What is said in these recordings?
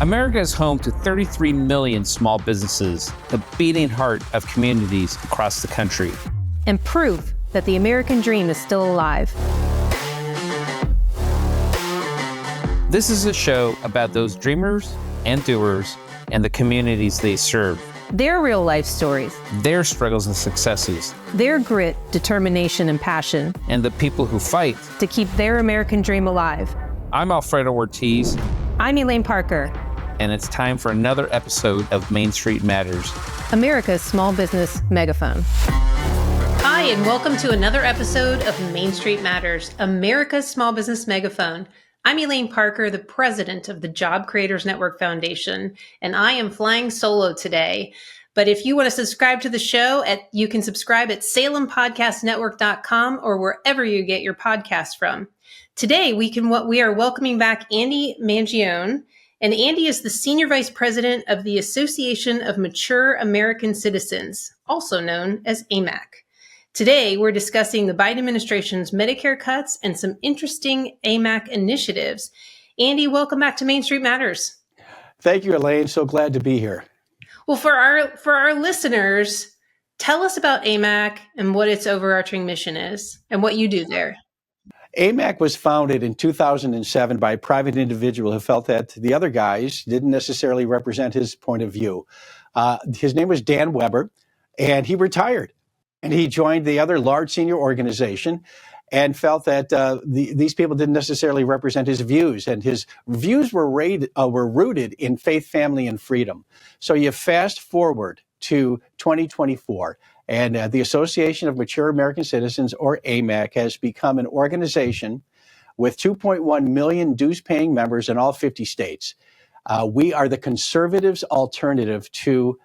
America is home to 33 million small businesses, the beating heart of communities across the country. And proof that the American dream is still alive. This is a show about those dreamers and doers and the communities they serve. Their real life stories. Their struggles and successes. Their grit, determination, and passion. And the people who fight to keep their American dream alive. I'm Alfredo Ortiz. I'm Elaine Parker. And it's time for another episode of Main Street Matters, America's small business megaphone. Hi, and welcome to another episode of Main Street Matters, America's small business megaphone. I'm Elaine Parker, the president of the Job Creators Network Foundation, and I am flying solo today. But if you want to subscribe to the show, you can subscribe at salempodcastnetwork.com or wherever you get your podcasts from. Today, we are welcoming back Andy Mangione. And Andy is the Senior Vice President of the Association of Mature American Citizens, also known as AMAC. Today, we're discussing the Biden administration's Medicare cuts and some interesting AMAC initiatives. Andy, welcome back to Main Street Matters. Thank you, Elaine. So glad to be here. Well, for our listeners, tell us about AMAC and what its overarching mission is and what you do there. AMAC was founded in 2007 by a private individual who felt that the other guys didn't necessarily represent his point of view. His name was Dan Weber, and he retired. And he joined the other large senior organization and felt that these people didn't necessarily represent his views. And his views were rooted in faith, family, and freedom. So you fast forward to 2024. And the Association of Mature American Citizens, or AMAC, has become an organization with 2.1 million dues-paying members in all 50 states. We are the conservatives' alternative to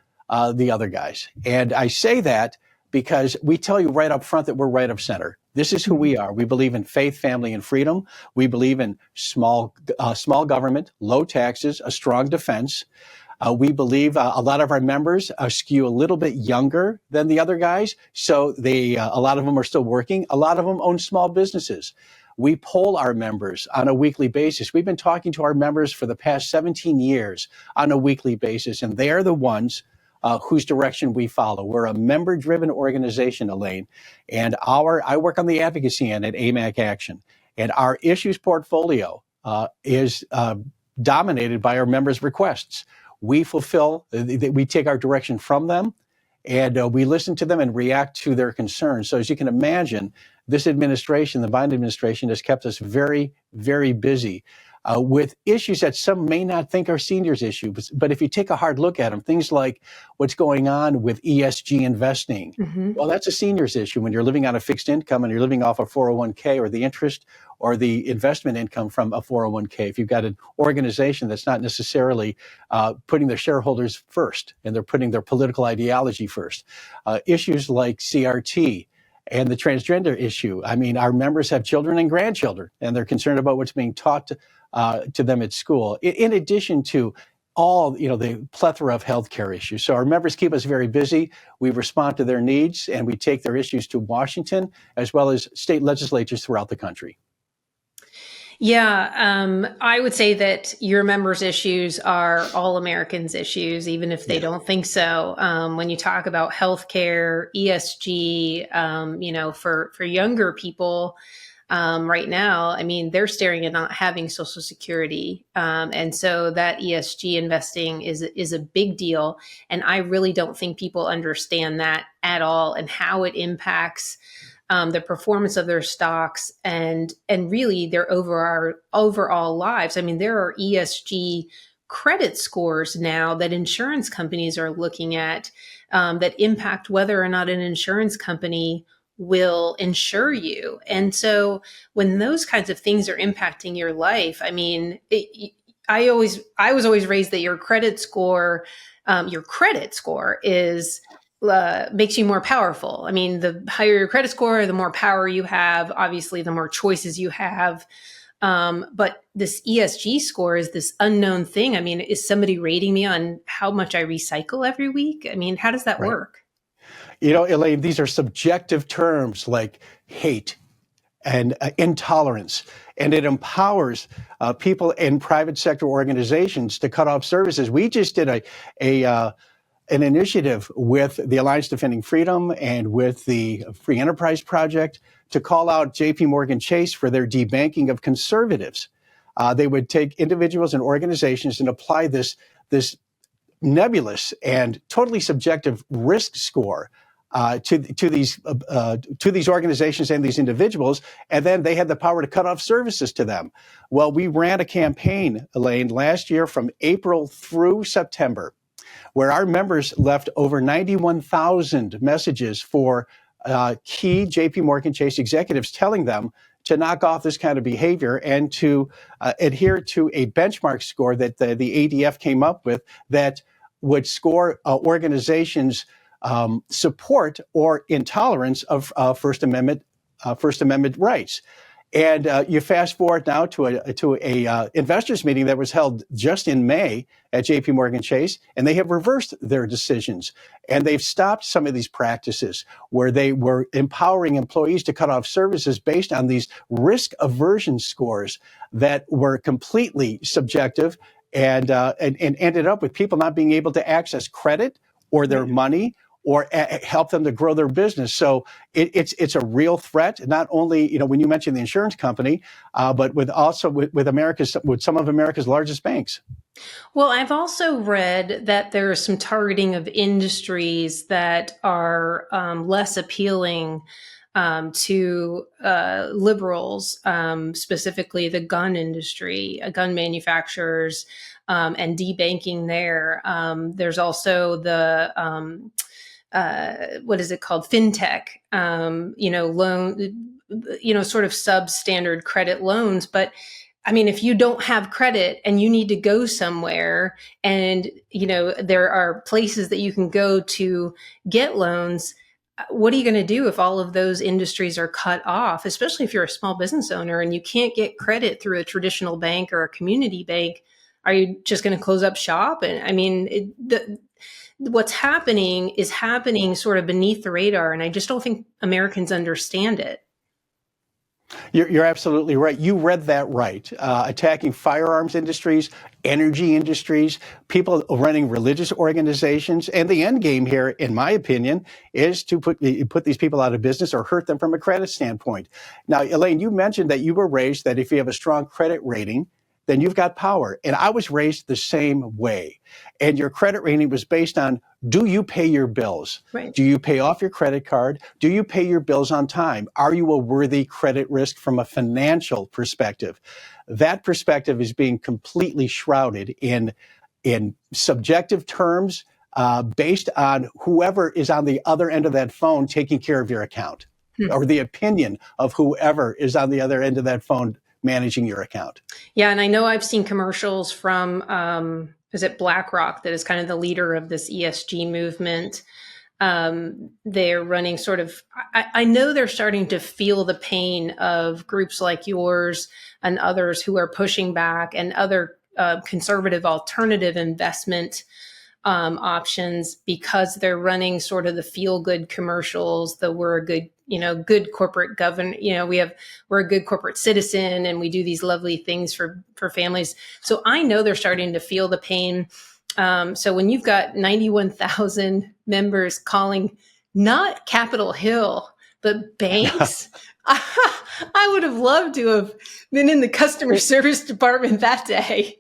the other guys. And I say that because we tell you right up front that we're right of center. This is who we are. We believe in faith, family, and freedom. We believe in small government, low taxes, a strong defense. We believe a lot of our members skew a little bit younger than the other guys, so a lot of them are still working. A lot of them own small businesses. We poll our members on a weekly basis. We've been talking to our members for the past 17 years on a weekly basis, and they are the ones whose direction we follow. We're a member-driven organization, Elaine, and I work on the advocacy end at AMAC Action, and our issues portfolio is dominated by our members' requests. We take our direction from them, and we listen to them and react to their concerns. So as you can imagine, this administration, the Biden administration, has kept us very, very busy with issues that some may not think are seniors' issues. But if you take a hard look at them, things like what's going on with ESG investing, well, that's a seniors' issue when you're living on a fixed income and you're living off a 401k or the interest or the investment income from a 401k. If you've got an organization that's not necessarily putting their shareholders first and they're putting their political ideology first. Issues like CRT and the transgender issue. I mean, our members have children and grandchildren, and they're concerned about what's being taught to them at school, in addition to all, the plethora of healthcare issues. So our members keep us very busy. We respond to their needs, and we take their issues to Washington, as well as state legislatures throughout the country. Yeah, I would say that your members' issues are all Americans' issues, even if they don't think so. When you talk about healthcare, ESG, for younger people right now, I mean, they're staring at not having Social Security. And so that ESG investing is a big deal. And I really don't think people understand that at all and how it impacts the performance of their stocks and really their overall lives. I mean, there are ESG credit scores now that insurance companies are looking at that impact whether or not an insurance company will insure you. And so when those kinds of things are impacting your life, I mean, I was always raised that your credit score is makes you more powerful. I mean, the higher your credit score, the more power you have, obviously, the more choices you have. But this ESG score is this unknown thing. I mean, is somebody rating me on how much I recycle every week? I mean, how does that work? Elaine, these are subjective terms like hate and intolerance. And it empowers people in private sector organizations to cut off services. We just did an initiative with the Alliance Defending Freedom and with the Free Enterprise Project to call out JP Morgan Chase for their debanking of conservatives. They would take individuals and organizations and apply this nebulous and totally subjective risk score to these organizations and these individuals, and then they had the power to cut off services to them. Well, we ran a campaign, Elaine, last year from April through September, where our members left over 91,000 messages for key JP Morgan Chase executives telling them to knock off this kind of behavior and to adhere to a benchmark score that the ADF came up with that would score organizations' support or intolerance of First Amendment rights. And you fast forward now to a investors meeting that was held just in May at JP Morgan Chase, and they have reversed their decisions. And they've stopped some of these practices where they were empowering employees to cut off services based on these risk aversion scores that were completely subjective and ended up with people not being able to access credit or their money or help them to grow their business. So it's a real threat, not only, when you mentioned the insurance company, but with some of America's largest banks. Well, I've also read that there is some targeting of industries that are less appealing to liberals, specifically the gun industry, gun manufacturers, and debanking there. There's also the what is it called? FinTech, loan, sort of substandard credit loans. But I mean, if you don't have credit and you need to go somewhere and, there are places that you can go to get loans, what are you going to do if all of those industries are cut off, especially if you're a small business owner and you can't get credit through a traditional bank or a community bank? Are you just going to close up shop? And I mean, what's happening is happening sort of beneath the radar. And I just don't think Americans understand it. You're absolutely right. You read that right. Attacking firearms industries, energy industries, people running religious organizations. And the end game here, in my opinion, is to put these people out of business or hurt them from a credit standpoint. Now, Elaine, you mentioned that you were raised that if you have a strong credit rating, then you've got power. And I was raised the same way. And your credit rating was based on, do you pay your bills? Right. Do you pay off your credit card? Do you pay your bills on time? Are you a worthy credit risk from a financial perspective? That perspective is being completely shrouded in subjective terms based on whoever is on the other end of that phone taking care of your account, or the opinion of whoever is on the other end of that phone managing your account. Yeah, and I know I've seen commercials from, is it BlackRock, that is kind of the leader of this ESG movement. They're running sort of, I know they're starting to feel the pain of groups like yours and others who are pushing back, and other conservative alternative investment options, because they're running sort of the feel-good commercials, that we're a good, good corporate government, we're a good corporate citizen and we do these lovely things for families. So I know they're starting to feel the pain. So when you've got 91,000 members calling not Capitol Hill, but banks, I would have loved to have been in the customer service department that day.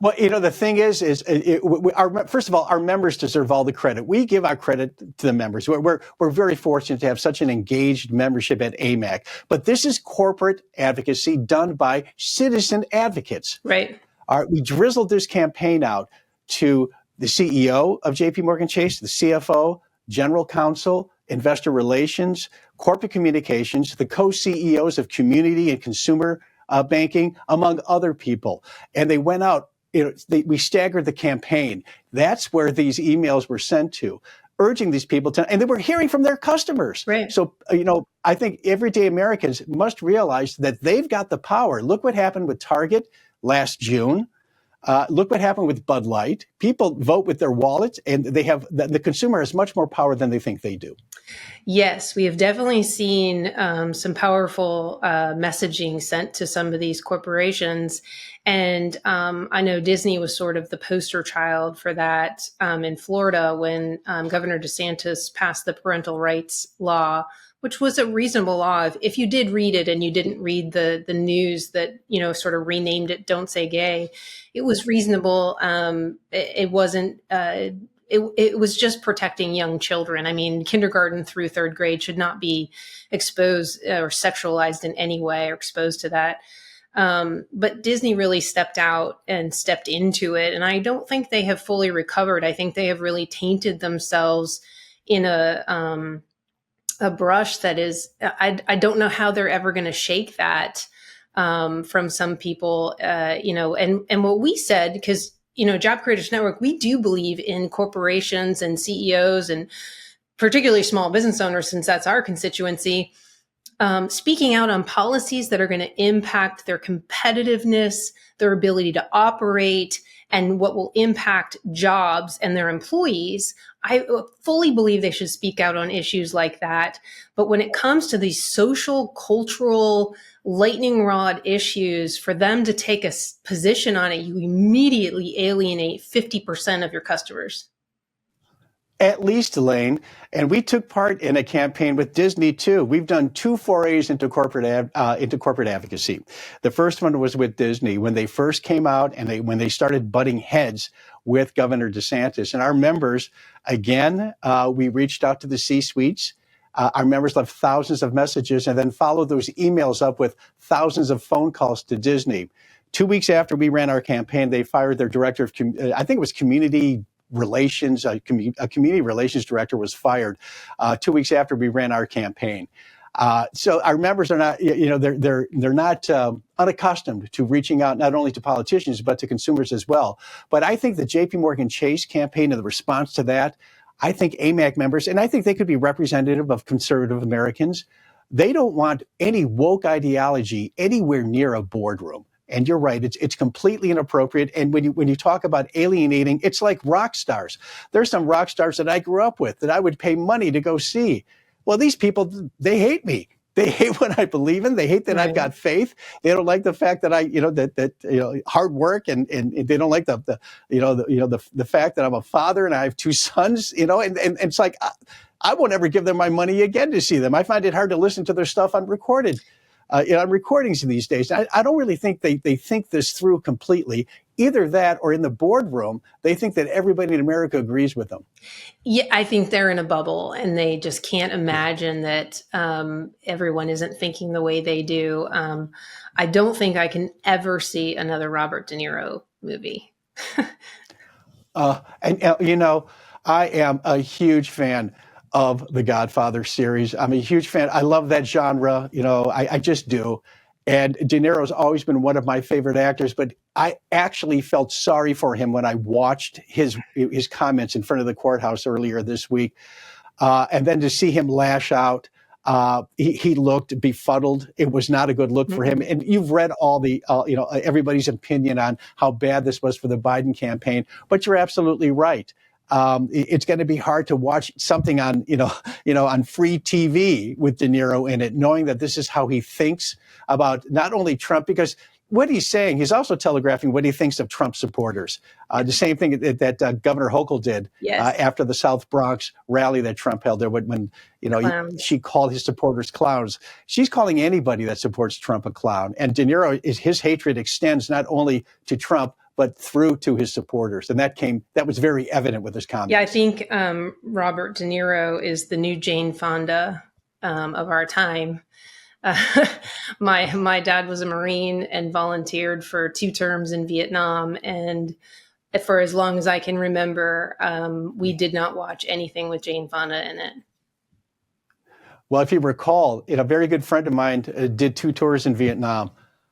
Well, the thing is first of all, our members deserve all the credit. We give our credit to the members. We're very fortunate to have such an engaged membership at AMAC. But this is corporate advocacy done by citizen advocates. Right. We drizzled this campaign out to the CEO of JP Morgan Chase, the CFO, general counsel, investor relations, corporate communications, the co-CEOs of community and consumer banking, among other people. And they went out. We staggered the campaign. That's where these emails were sent to, urging these people to, and they were hearing from their customers. Right. So, I think everyday Americans must realize that they've got the power. Look what happened with Target last June. Look what happened with Bud Light. People vote with their wallets, and they have the consumer has much more power than they think they do. Yes, we have definitely seen some powerful messaging sent to some of these corporations. And I know Disney was sort of the poster child for that in Florida when Governor DeSantis passed the parental rights law, which was a reasonable law. If you did read it and you didn't read the news that, sort of renamed it Don't Say Gay, it was reasonable. It wasn't... It was just protecting young children. I mean, kindergarten through third grade should not be exposed or sexualized in any way or exposed to that. But Disney really stepped out and stepped into it. And I don't think they have fully recovered. I think they have really tainted themselves in a brush that is, I don't know how they're ever going to shake that from some people, and what we said, because Job Creators Network, we do believe in corporations and CEOs and particularly small business owners, since that's our constituency, speaking out on policies that are going to impact their competitiveness, their ability to operate, and what will impact jobs and their employees. I fully believe they should speak out on issues like that. But when it comes to these social, cultural, lightning rod issues, for them to take a position on it, you immediately alienate 50% of your customers. At least, Elaine. And we took part in a campaign with Disney, too. We've done 2 forays into corporate advocacy. The first one was with Disney when they first came out and when they started butting heads with Governor DeSantis. And our members, again, we reached out to the C-suites. Our members left thousands of messages and then followed those emails up with thousands of phone calls to Disney. 2 weeks after we ran our campaign, they fired their director of, I think it was community relations, a community relations director was fired 2 weeks after we ran our campaign. So our members are not, they're not unaccustomed to reaching out not only to politicians, but to consumers as well. But I think the JP Morgan Chase campaign and the response to that, I think AMAC members, and I think they could be representative of conservative Americans, they don't want any woke ideology anywhere near a boardroom. And you're right, it's completely inappropriate. And when you talk about alienating, it's like rock stars. There's some rock stars that I grew up with that I would pay money to go see. Well, these people, they hate me. They hate what I believe in. They hate that I've got faith. They don't like the fact that I, hard work, and they don't like the fact that I'm a father and I have 2 sons. And it's like I won't ever give them my money again to see them. I find it hard to listen to their stuff unrecorded. On recordings these days. I don't really think they think this through completely. Either that or in the boardroom, they think that everybody in America agrees with them. Yeah, I think they're in a bubble and they just can't imagine that everyone isn't thinking the way they do. I don't think I can ever see another Robert De Niro movie. I am a huge fan of the Godfather series. I'm a huge fan. I love that genre. I just do. And De Niro's always been one of my favorite actors, but I actually felt sorry for him when I watched his comments in front of the courthouse earlier this week. And then to see him lash out, he looked befuddled. It was not a good look for him. And you've read all everybody's opinion on how bad this was for the Biden campaign, but you're absolutely right. It's going to be hard to watch something on, on free TV with De Niro in it, knowing that this is how he thinks about not only Trump, because what he's saying, he's also telegraphing what he thinks of Trump supporters. The same thing that Governor Hochul did after the South Bronx rally that Trump held there when she called his supporters clowns. She's calling anybody that supports Trump a clown. And De Niro, his hatred extends not only to Trump, but through to his supporters. And that was very evident with his comments. Yeah, I think Robert De Niro is the new Jane Fonda of our time. My dad was a Marine and volunteered for 2 terms in Vietnam. And for as long as I can remember, we did not watch anything with Jane Fonda in it. Well, if you recall, a very good friend of mine did 2 tours in Vietnam.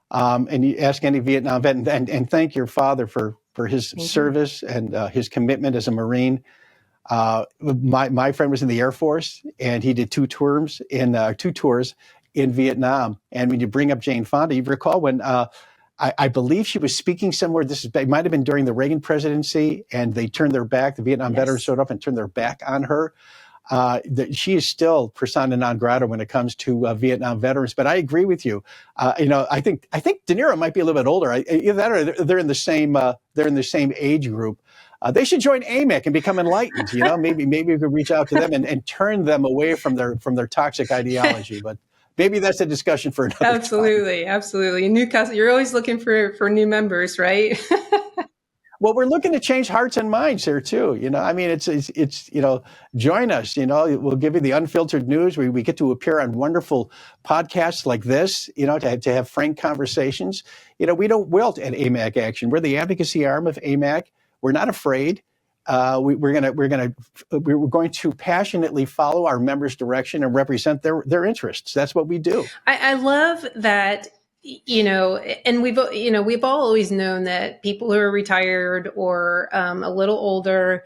And you ask any Vietnam vet, and thank your father for his service and his commitment as a Marine. My friend was in the Air Force, and he did 2 tours in Vietnam. And when you bring up Jane Fonda, you recall when I believe she was speaking somewhere. It might have been during the Reagan presidency, and they turned their back. The Vietnam veterans showed up and turned their back on her. She is still persona non grata when it comes to Vietnam veterans. But I agree with you. I think De Niro might be a little bit older. Either that or they're in the same age group. They should join AMAC and become enlightened. Maybe we could reach out to them and turn them away from their toxic ideology. But maybe that's a discussion for another time. Absolutely. You're always looking for new members, right? Well, we're looking to change hearts and minds here too. It's join us. We'll give you the unfiltered news. We get to appear on wonderful podcasts like this. To have frank conversations. We don't wilt at AMAC Action. We're the advocacy arm of AMAC. We're not afraid. We're going to passionately follow our members' direction and represent their interests. That's what we do. I love that. And we've all always known that people who are retired or a little older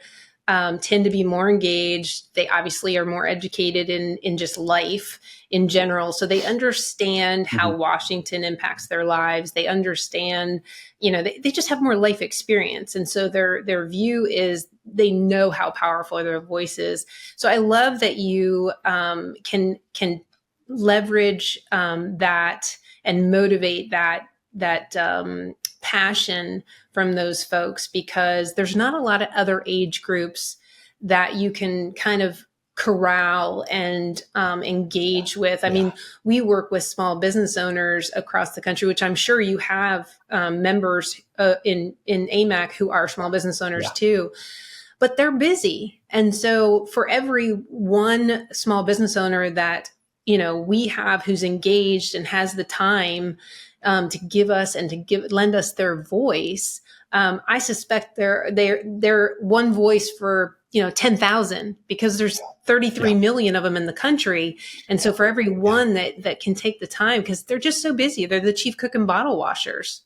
tend to be more engaged. They obviously are more educated in just life in general. So they understand how Washington impacts their lives. They understand, they just have more life experience. And so their view is they know how powerful their voice is. So I love that you can leverage that and motivate that passion from those folks, because there's not a lot of other age groups that you can kind of corral and engage with. I mean, we work with small business owners across the country, which I'm sure you have members in AMAC who are small business owners too, but they're busy. And so for every one small business owner that we have who's engaged and has the time to give us and lend us their voice, I suspect they're one voice for 10,000, because there's 33 million of them in the country. And so for every one that can take the time, because they're just so busy, they're the chief cook and bottle washers.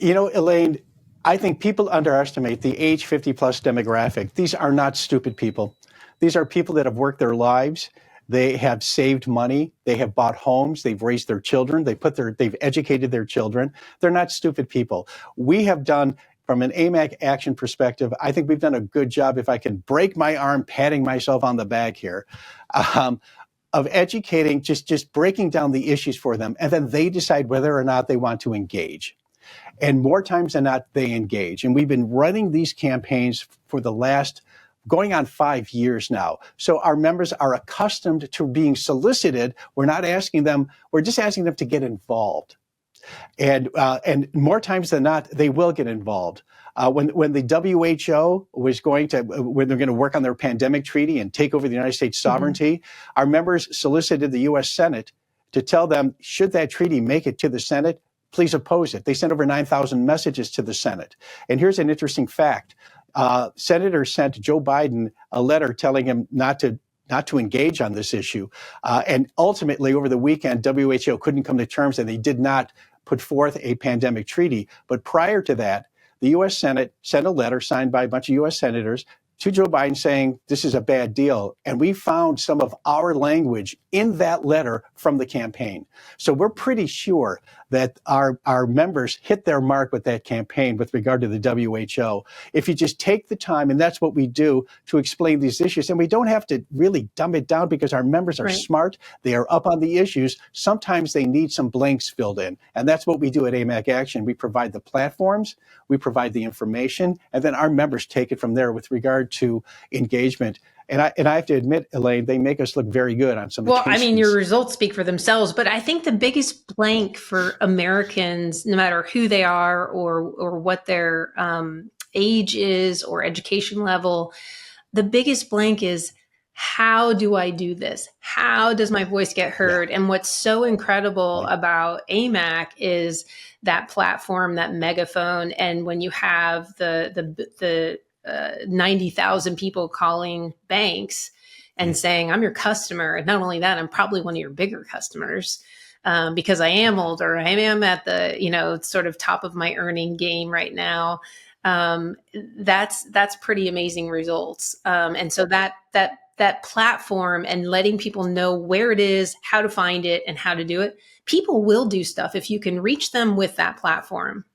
Elaine, I think people underestimate the age 50 plus demographic. These are not stupid people. These are people that have worked their lives. They have saved money. They have bought homes. They've raised their children. They've educated their children. They're not stupid people. We have done, from an AMAC Action perspective, I think we've done a good job, if I can break my arm patting myself on the back here, of educating, just breaking down the issues for them. And then they decide whether or not they want to engage. And more times than not, they engage. And we've been running these campaigns for the last going on 5 years now. So our members are accustomed to being solicited. We're not asking them, we're just asking them to get involved. And more times than not, they will get involved. When the WHO when they're going to work on their pandemic treaty and take over the United States sovereignty, our members solicited the U.S. Senate to tell them, should that treaty make it to the Senate, please oppose it. They sent over 9,000 messages to the Senate. And here's an interesting fact. Senators sent Joe Biden a letter telling him not to engage on this issue. And ultimately, over the weekend, WHO couldn't come to terms, and they did not put forth a pandemic treaty. But prior to that, the U.S. Senate sent a letter signed by a bunch of U.S. senators to Joe Biden saying this is a bad deal. And we found some of our language in that letter from the campaign. So we're pretty sure that our members hit their mark with that campaign with regard to the WHO. If you just take the time, and that's what we do, to explain these issues, and we don't have to really dumb it down because our members are smart. They are up on the issues. Sometimes they need some blanks filled in. And that's what we do at AMAC Action. We provide the platforms, we provide the information, and then our members take it from there with regard to engagement. And I have to admit, Elaine, they make us look very good on some occasions. Well, I mean, your results speak for themselves, but I think the biggest blank for Americans, no matter who they are or what their age is or education level, the biggest blank is, how do I do this? How does my voice get heard? And what's so incredible about AMAC is that platform, that megaphone. And when you have the 90,000 people calling banks and saying, I'm your customer. And not only that, I'm probably one of your bigger customers because I am older. I am at the, sort of top of my earning game right now. That's pretty amazing results. And so that that platform and letting people know where it is, how to find it, and how to do it, people will do stuff if you can reach them with that platform.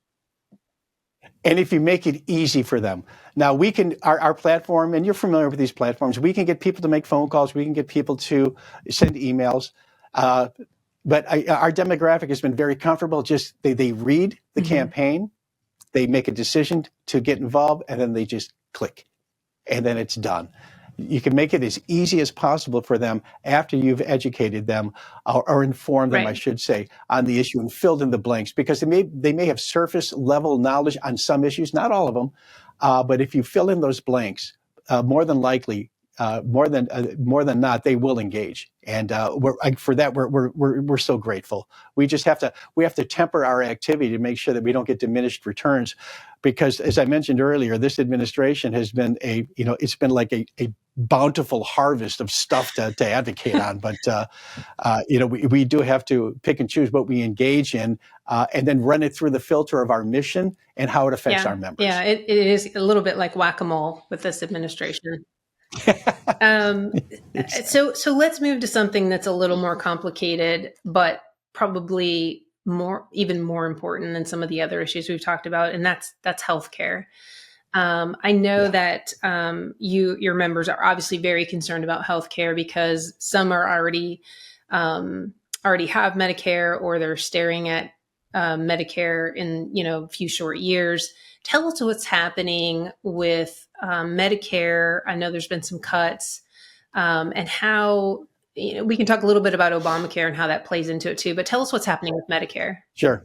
And if you make it easy for them. Now, we can, our platform, and you're familiar with these platforms, we can get people to make phone calls, we can get people to send emails. But our demographic has been very comfortable. Just they read the campaign, they make a decision to get involved, and then they just click, and then it's done. You can make it as easy as possible for them after you've educated them or informed them, I should say, on the issue and filled in the blanks, because they may have surface level knowledge on some issues, not all of them, but if you fill in those blanks, more than likely, more than not, they will engage, and for that we're so grateful. We just have to temper our activity to make sure that we don't get diminished returns, because as I mentioned earlier, this administration has been it's been like a bountiful harvest of stuff to advocate on, but we do have to pick and choose what we engage in, and then run it through the filter of our mission and how it affects our members. Yeah, it is a little bit like whack-a-mole with this administration. So let's move to something that's a little more complicated, but probably even more important than some of the other issues we've talked about, and that's healthcare. I know that your members are obviously very concerned about healthcare because some are already have Medicare, or they're staring at Medicare in a few short years. Tell us what's happening with Medicare. I know there's been some cuts, and how we can talk a little bit about Obamacare and how that plays into it too. But tell us what's happening with Medicare. Sure.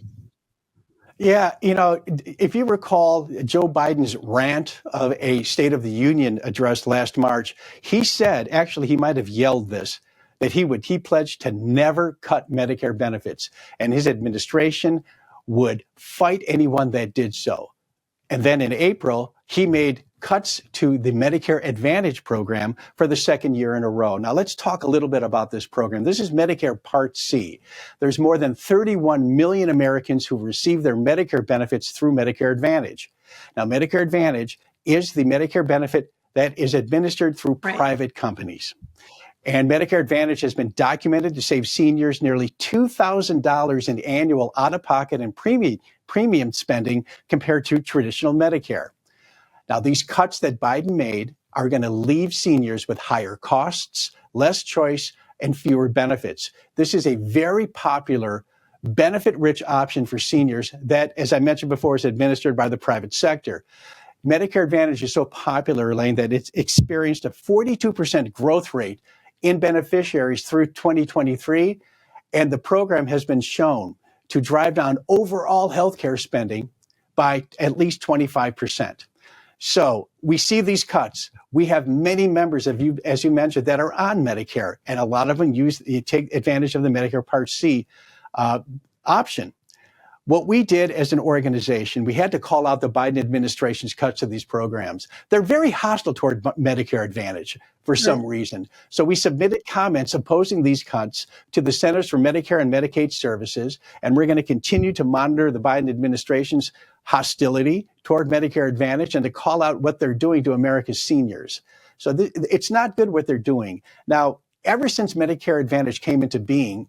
Yeah, if you recall Joe Biden's rant of a State of the Union address last March, he said, actually, he might have yelled this, that he pledged to never cut Medicare benefits, and his administration would fight anyone that did so. And then in April, he made cuts to the Medicare Advantage program for the second year in a row. Now, let's talk a little bit about this program. This is Medicare Part C. There's more than 31 million Americans who receive their Medicare benefits through Medicare Advantage. Now, Medicare Advantage is the Medicare benefit that is administered through private companies. And Medicare Advantage has been documented to save seniors nearly $2,000 in annual out-of-pocket and premium spending compared to traditional Medicare. Now, these cuts that Biden made are going to leave seniors with higher costs, less choice, and fewer benefits. This is a very popular, benefit-rich option for seniors that, as I mentioned before, is administered by the private sector. Medicare Advantage is so popular, Elaine, that it's experienced a 42% growth rate in beneficiaries through 2023, and the program has been shown to drive down overall healthcare spending by at least 25%. So we see these cuts. We have many members of you, as you mentioned, that are on Medicare, and a lot of them take advantage of the Medicare Part C option. What we did as an organization, we had to call out the Biden administration's cuts to these programs. They're very hostile toward Medicare Advantage for some reason. So we submitted comments opposing these cuts to the Centers for Medicare and Medicaid Services, and we're going to continue to monitor the Biden administration's hostility toward Medicare Advantage and to call out what they're doing to America's seniors. So it's not good what they're doing. Now, ever since Medicare Advantage came into being,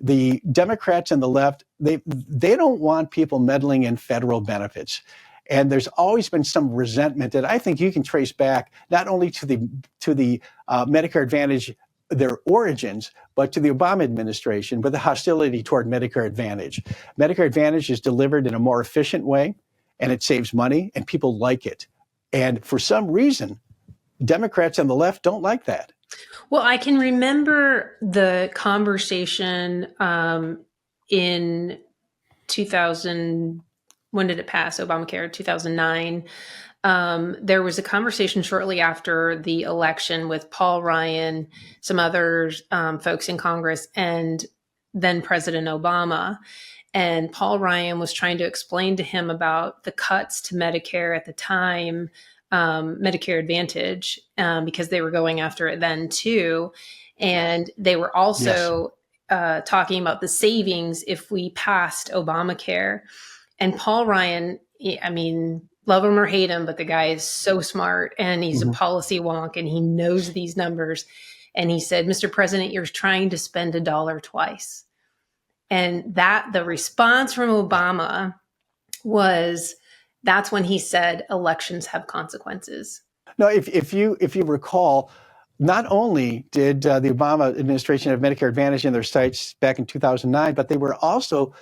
the Democrats and the left, they don't want people meddling in federal benefits. And there's always been some resentment that I think you can trace back not only to the Medicare Advantage, their origins, but to the Obama administration with the hostility toward Medicare Advantage. Medicare Advantage is delivered in a more efficient way, and it saves money, and people like it. And for some reason, Democrats on the left don't like that. Well, I can remember the conversation in 2000. When did it pass? Obamacare, 2009. There was a conversation shortly after the election with Paul Ryan, some other folks in Congress, and then President Obama. And Paul Ryan was trying to explain to him about the cuts to Medicare at the time, Medicare Advantage, because they were going after it then too. And they were also talking about the savings if we passed Obamacare. And Paul Ryan, I mean, love him or hate him, but the guy is so smart and he's a policy wonk and he knows these numbers. And he said, Mr. President, you're trying to spend $1 twice. And the response from Obama was, that's when he said elections have consequences. No, if you recall, not only did the Obama administration have Medicare Advantage in their sights back in 2009, but they were also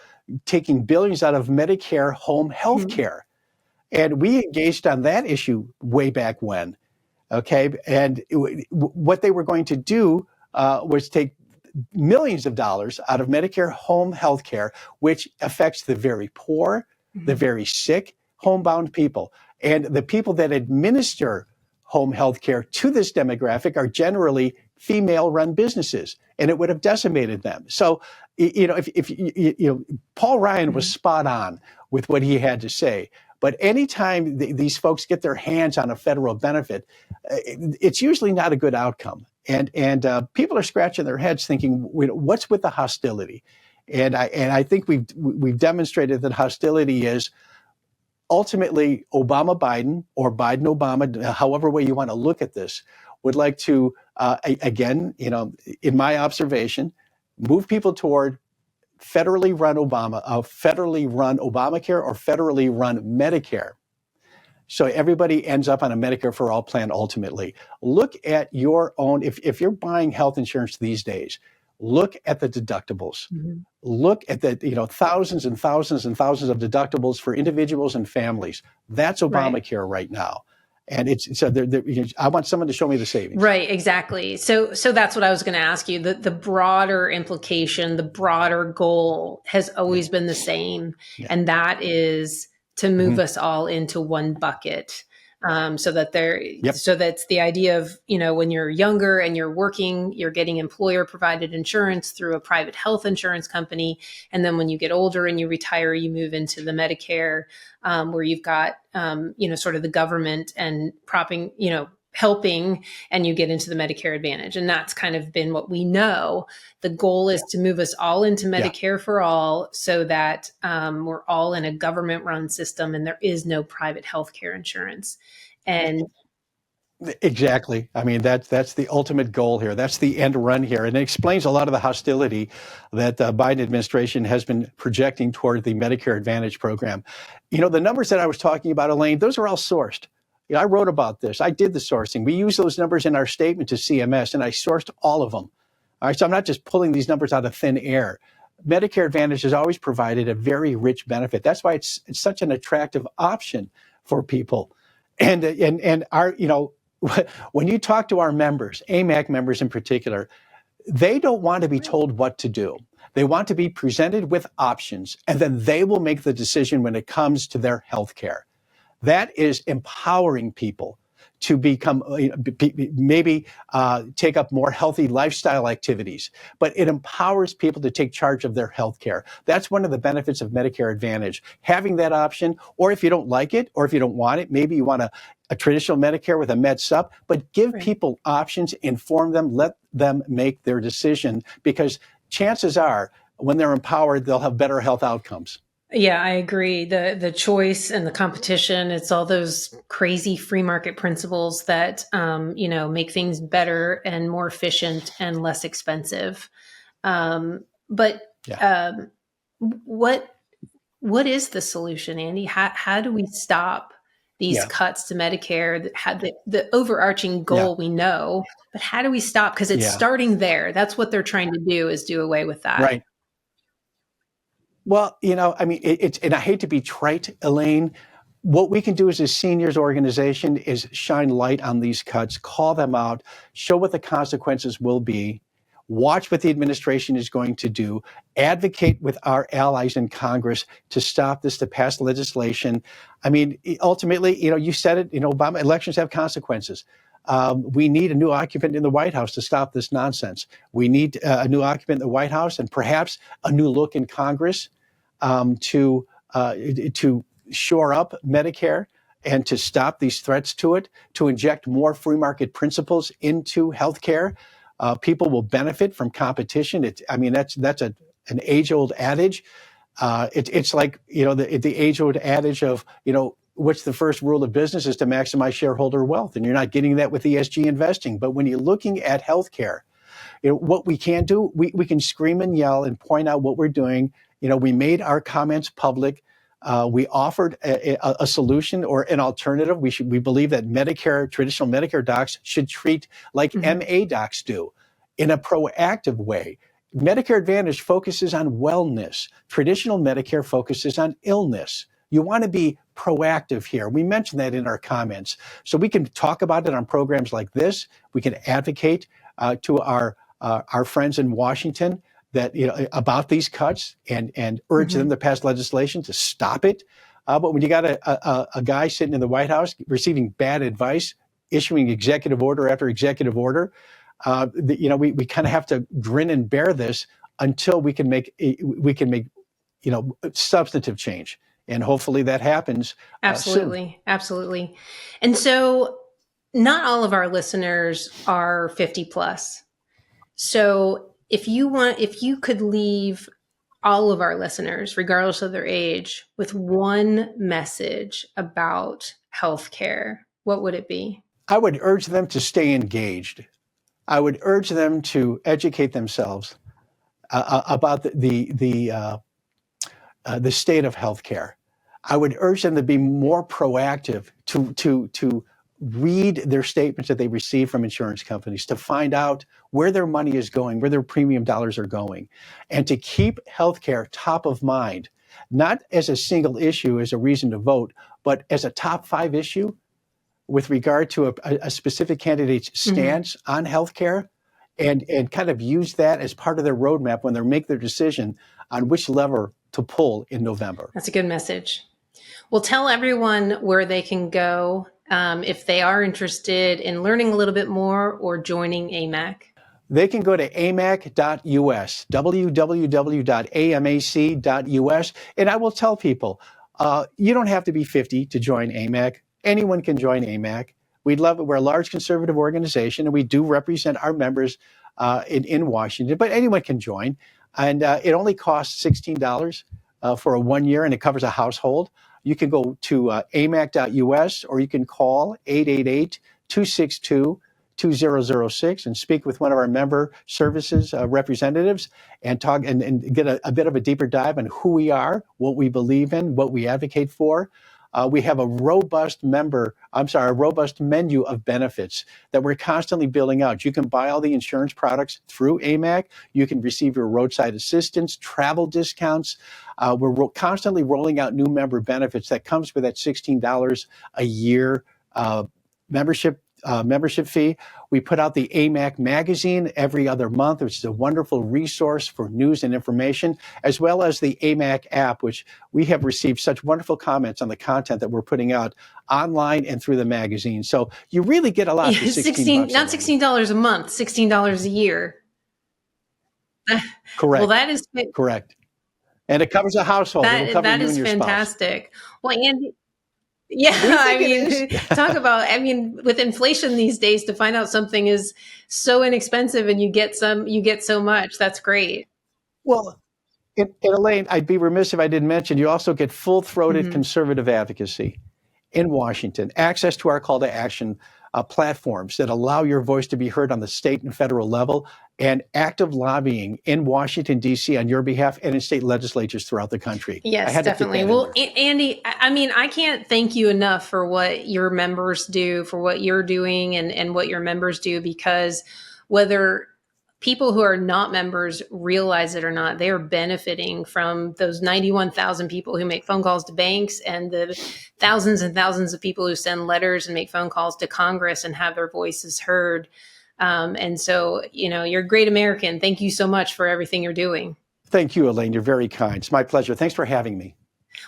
taking billions out of Medicare home health care. And we engaged on that issue way back when. Okay. And what they were going to do was take millions of dollars out of Medicare home health care, which affects the very poor, the very sick, homebound people. And the people that administer home health care to this demographic are generally female-run businesses, and it would have decimated them. So, if Paul Ryan was spot on with what he had to say. But anytime these folks get their hands on a federal benefit, it's usually not a good outcome. And people are scratching their heads thinking, what's with the hostility? And I think we've demonstrated that hostility is ultimately Obama-Biden or Biden-Obama, however way you want to look at this, would like to, again, in my observation, move people toward federally run Obamacare or federally run Medicare. So everybody ends up on a Medicare for all plan ultimately. Look at your own, if you're buying health insurance these days, look at the deductibles. Look at the thousands and thousands and thousands of deductibles for individuals and families. That's Obamacare right now. And I want someone to show me the savings. Right, exactly. So that's what I was going to ask you. The broader implication, the broader goal has always been the same. Yeah. And that is to move us all into one bucket. So that's the idea of, when you're younger and you're working, you're getting employer provided insurance through a private health insurance company. And then when you get older and you retire, you move into the Medicare, where you've got, sort of the government and helping, and you get into the Medicare Advantage. And that's kind of been what we know. The goal is to move us all into Medicare for all, so that we're all in a government run system and there is no private healthcare insurance. And exactly. I mean, that's the ultimate goal here. That's the end run here. And it explains a lot of the hostility that the Biden administration has been projecting toward the Medicare Advantage program. The numbers that I was talking about, Elaine, those are all sourced. I wrote about this. I did the sourcing. We use those numbers in our statement to CMS, and I sourced all of them. All right, so I'm not just pulling these numbers out of thin air. Medicare Advantage has always provided a very rich benefit. That's why it's such an attractive option for people. And our, when you talk to our members, AMAC members in particular, they don't want to be told what to do. They want to be presented with options, and then they will make the decision when it comes to their health care. That is empowering people to become, maybe take up more healthy lifestyle activities, but it empowers people to take charge of their health care. That's one of the benefits of Medicare Advantage, having that option, or if you don't like it, or if you don't want it, maybe you want a traditional Medicare with a Med Sup, but give people options, inform them, let them make their decision, because chances are when they're empowered, they'll have better health outcomes. Yeah, I agree. The choice and the competition, it's all those crazy free market principles that, make things better and more efficient and less expensive. What is the solution, Andy? How do we stop these cuts to Medicare? The overarching goal we know, but how do we stop? Because it's starting there. That's what they're trying to do, is do away with that. Right. Well, and I hate to be trite, Elaine. What we can do as a seniors organization is shine light on these cuts, call them out, show what the consequences will be, watch what the administration is going to do, advocate with our allies in Congress to stop this, to pass legislation. Ultimately, you said it, Obama, elections have consequences. We need a new occupant in the White House to stop this nonsense. We need a new occupant in the White House and perhaps a new look in Congress to shore up Medicare and to stop these threats to it, to inject more free market principles into healthcare. People will benefit from competition. That's an age-old adage. It's like, the age-old adage of, what's the first rule of business is to maximize shareholder wealth. And you're not getting that with ESG investing. But when you're looking at healthcare, what we can do, we can scream and yell and point out what we're doing. We made our comments public. We offered a solution or an alternative. We believe that traditional Medicare docs should treat like MA docs do in a proactive way. Medicare Advantage focuses on wellness. Traditional Medicare focuses on illness. You want to be proactive here. We mentioned that in our comments. So we can talk about it on programs like this. We can advocate to our friends in Washington that about these cuts and urge them to pass legislation to stop it. But when you got a guy sitting in the White House receiving bad advice, issuing executive order after executive order, we kind of have to grin and bear this until we can make substantive change. And hopefully that happens. Absolutely. Soon. Absolutely. And so not all of our listeners are 50 plus. So if you could leave all of our listeners, regardless of their age, with one message about healthcare, what would it be? I would urge them to stay engaged. I would urge them to educate themselves about the state of healthcare. I would urge them to be more proactive, to read their statements that they receive from insurance companies, to find out where their money is going, where their premium dollars are going, and to keep healthcare top of mind, not as a single issue, as a reason to vote, but as a top 5 issue with regard to a specific candidate's stance on healthcare, and kind of use that as part of their roadmap when they make their decision on which lever to pull in November. That's a good message. Well, tell everyone where they can go if they are interested in learning a little bit more or joining AMAC. They can go to amac.us, www.amac.us. And I will tell people, you don't have to be 50 to join AMAC. Anyone can join AMAC. We'd love it. We're a large conservative organization, and we do represent our members in Washington, but anyone can join. And it only costs $16 for a 1 year, and it covers a household. You can go to amac.us, or you can call 888-262-2006 and speak with one of our member services representatives and talk and get a bit of a deeper dive on who we are, what we believe in, what we advocate for. We have a robust menu of benefits that we're constantly building out. You can buy all the insurance products through AMAC. You can receive your roadside assistance, travel discounts. We're constantly rolling out new member benefits that comes with that $16 a year membership fee. We put out the AMAC magazine every other month, which is a wonderful resource for news and information, as well as the AMAC app, which we have received such wonderful comments on the content that we're putting out online and through the magazine. So you really get a lot for $16. Not $16 a month, $16 a year. Correct. Well, that is correct. And it covers a household. That is fantastic. Well, Andy, yeah, talk about, with inflation these days, to find out something is so inexpensive and you get so much. That's great. Well, and Elaine, I'd be remiss if I didn't mention, you also get full-throated conservative advocacy in Washington, access to our call to action platforms that allow your voice to be heard on the state and federal level, and active lobbying in Washington, D.C. on your behalf and in state legislatures throughout the country. Yes, definitely. Well, Andy, I can't thank you enough for what your members do, for what you're doing and what your members do, because whether people who are not members realize it or not, they are benefiting from those 91,000 people who make phone calls to banks and the thousands and thousands of people who send letters and make phone calls to Congress and have their voices heard. And so, you're a great American. Thank you so much for everything you're doing. Thank you, Elaine. You're very kind. It's my pleasure. Thanks for having me.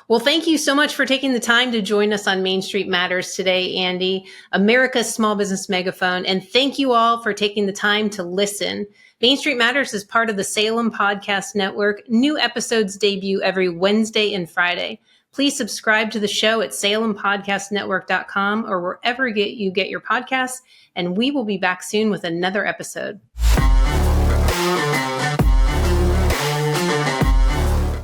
Well, thank you so much for taking the time to join us on Main Street Matters today, Andy, America's small business megaphone. And thank you all for taking the time to listen. Main Street Matters is part of the Salem Podcast Network. New episodes debut every Wednesday and Friday. Please subscribe to the show at salempodcastnetwork.com or wherever you get your podcasts. And we will be back soon with another episode.